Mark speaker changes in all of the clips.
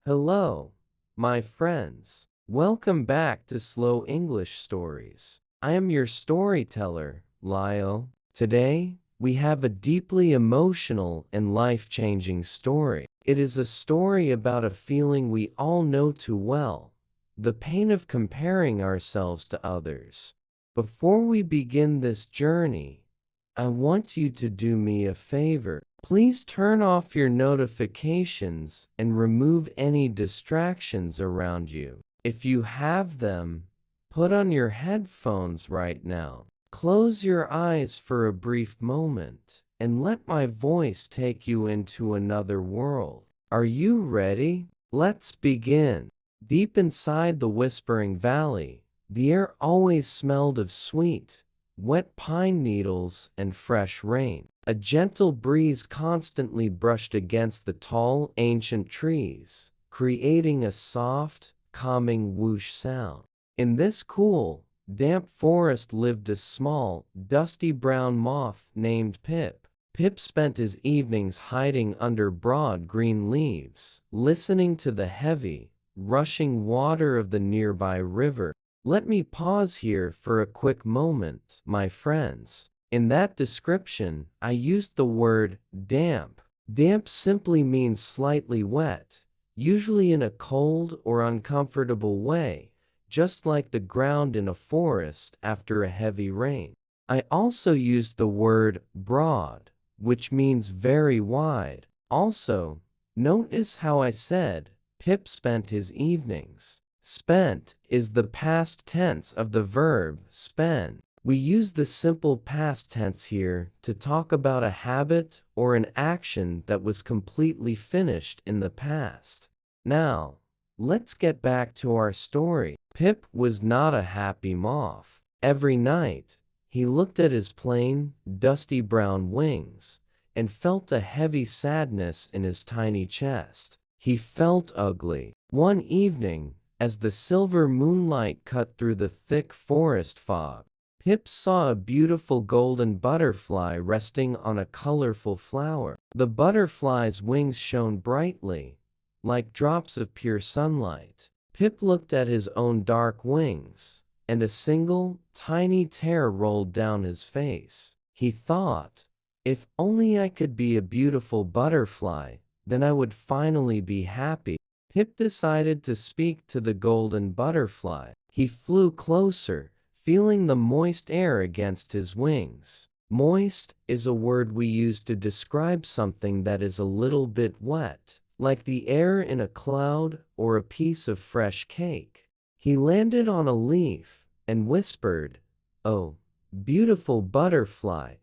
Speaker 1: Hello, my friends. Welcome back to Slow English Stories. I am your storyteller, Lyle. Today, we have a deeply emotional and life-changing story. It is a story about a feeling we all know too well, the pain of comparing ourselves to others. Before we begin this journey, I want you to do me a favor. Please turn off your notifications and remove any distractions around you. If you have them, put on your headphones right now. Close your eyes for a brief moment and let my voice take you into another world. Are you ready? Let's begin. Deep inside the Whispering Valley, the air always smelled of sweet, wet pine needles and fresh rain. A gentle breeze constantly brushed against the tall, ancient trees, creating a soft, calming whoosh sound. In this cool, damp forest lived a small, dusty brown moth named Pip. Pip spent his evenings hiding under broad green leaves, listening to the heavy, rushing water of the nearby river. Let me pause here for a quick moment, my friends. In that description, I used the word damp. Damp simply means slightly wet, usually in a cold or uncomfortable way, just like the ground in a forest after a heavy rain. I also used the word broad, which means very wide. Also, notice how I said, Pip spent his evenings. Spent is the past tense of the verb spend. We use the simple past tense here to talk about a habit or an action that was completely finished in the past. Now, let's get back to our story. Pip was not a happy moth. Every night, he looked at his plain, dusty brown wings and felt a heavy sadness in his tiny chest. He felt ugly. One evening, as the silver moonlight cut through the thick forest fog, Pip saw a beautiful golden butterfly resting on a colorful flower. The butterfly's wings shone brightly, like drops of pure sunlight. Pip looked at his own dark wings, and a single, tiny tear rolled down his face. He thought, if only I could be a beautiful butterfly, then I would finally be happy. Pip decided to speak to the golden butterfly. He flew closer, feeling the moist air against his wings. Moist is a word we use to describe something that is a little bit wet, like the air in a cloud or a piece of fresh cake. He landed on a leaf and whispered, "Oh, beautiful butterfly,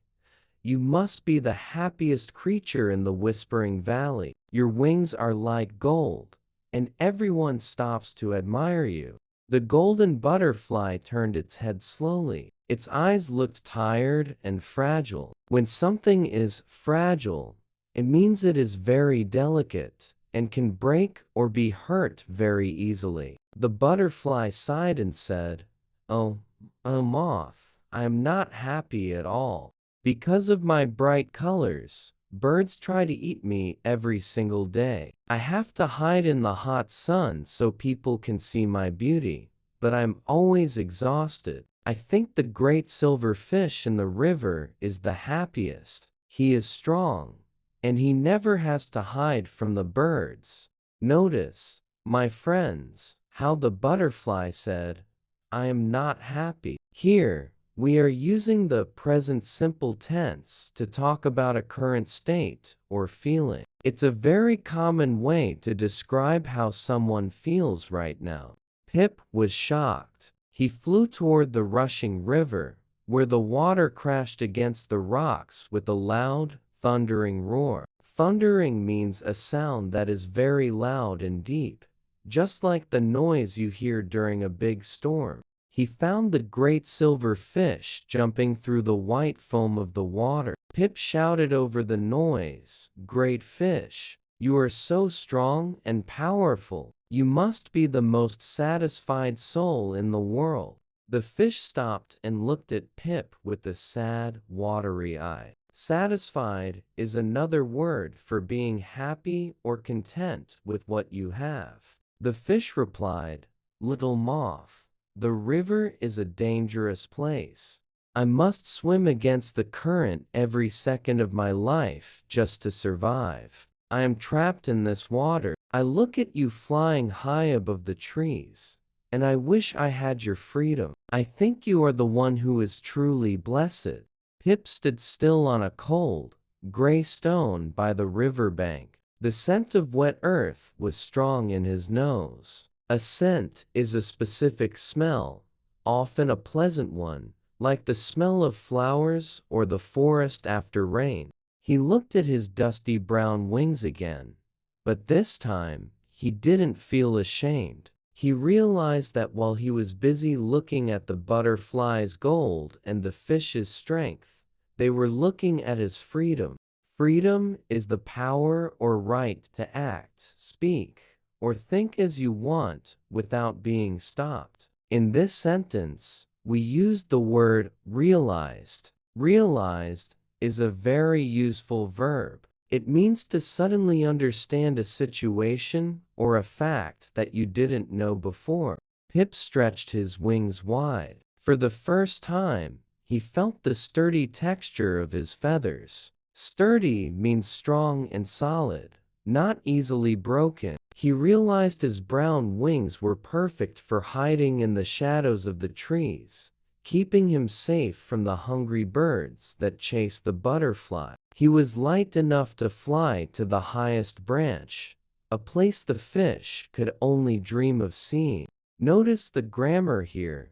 Speaker 1: you must be the happiest creature in the Whispering Valley. Your wings are like gold, and everyone stops to admire you." The golden butterfly turned its head slowly. Its eyes looked tired and fragile. When something is fragile, it means it is very delicate and can break or be hurt very easily. The butterfly sighed and said, "Oh, moth, I am not happy at all. Because of my bright colors, birds try to eat me every single day. I have to hide in the hot sun so people can see my beauty, but I'm always exhausted. I think the great silver fish in the river is the happiest. He is strong, and he never has to hide from the birds." Notice, my friends, how the butterfly said, "I am not happy." Here, we are using the present simple tense to talk about a current state or feeling. It's a very common way to describe how someone feels right now. Pip was shocked. He flew toward the rushing river, where the water crashed against the rocks with a loud, thundering roar. Thundering means a sound that is very loud and deep, just like the noise you hear during a big storm. He found the great silver fish jumping through the white foam of the water. Pip shouted over the noise, "Great fish, you are so strong and powerful. You must be the most satisfied soul in the world." The fish stopped and looked at Pip with a sad, watery eye. Satisfied is another word for being happy or content with what you have. The fish replied, "Little moth, the river is a dangerous place. I must swim against the current every second of my life just to survive. I am trapped in this water. I look at you flying high above the trees, and I wish I had your freedom. I think you are the one who is truly blessed." Pip stood still on a cold, gray stone by the river bank. The scent of wet earth was strong in his nose. A scent is a specific smell, often a pleasant one, like the smell of flowers or the forest after rain. He looked at his dusty brown wings again, but this time he didn't feel ashamed. He realized that while he was busy looking at the butterfly's gold and the fish's strength, they were looking at his freedom. Freedom is the power or right to act, speak, or think as you want without being stopped. In this sentence, we used the word realized. Realized is a very useful verb. It means to suddenly understand a situation or a fact that you didn't know before. Pip stretched his wings wide. For the first time, he felt the sturdy texture of his feathers. Sturdy means strong and solid, not easily broken. He realized his brown wings were perfect for hiding in the shadows of the trees, keeping him safe from the hungry birds that chased the butterfly. He was light enough to fly to the highest branch, a place the fish could only dream of seeing. Notice the grammar here.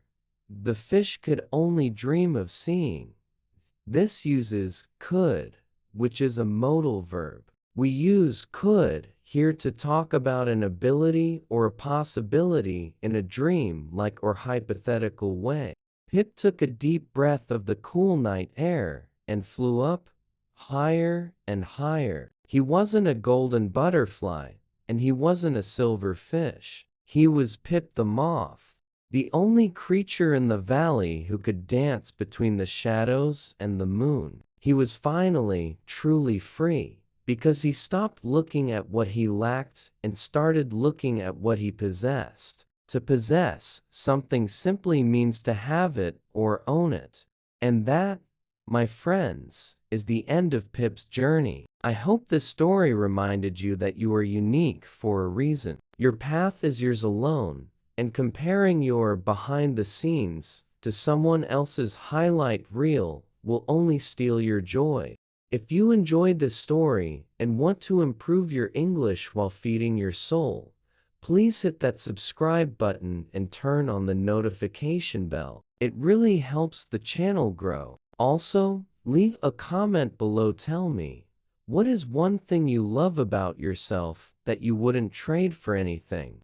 Speaker 1: The fish could only dream of seeing. This uses could, which is a modal verb. We use could here to talk about an ability or a possibility in a dream-like or hypothetical way. Pip took a deep breath of the cool night air and flew up, higher and higher. He wasn't a golden butterfly, and he wasn't a silver fish. He was Pip the moth, the only creature in the valley who could dance between the shadows and the moon. He was finally truly free, because he stopped looking at what he lacked and started looking at what he possessed. To possess something simply means to have it or own it. And that, my friends, is the end of Pip's journey. I hope this story reminded you that you are unique for a reason. Your path is yours alone, and comparing your behind the scenes to someone else's highlight reel will only steal your joy. If you enjoyed this story and want to improve your English while feeding your soul, please hit that subscribe button and turn on the notification bell. It really helps the channel grow. Also, leave a comment below. Tell me, what is one thing you love about yourself that you wouldn't trade for anything?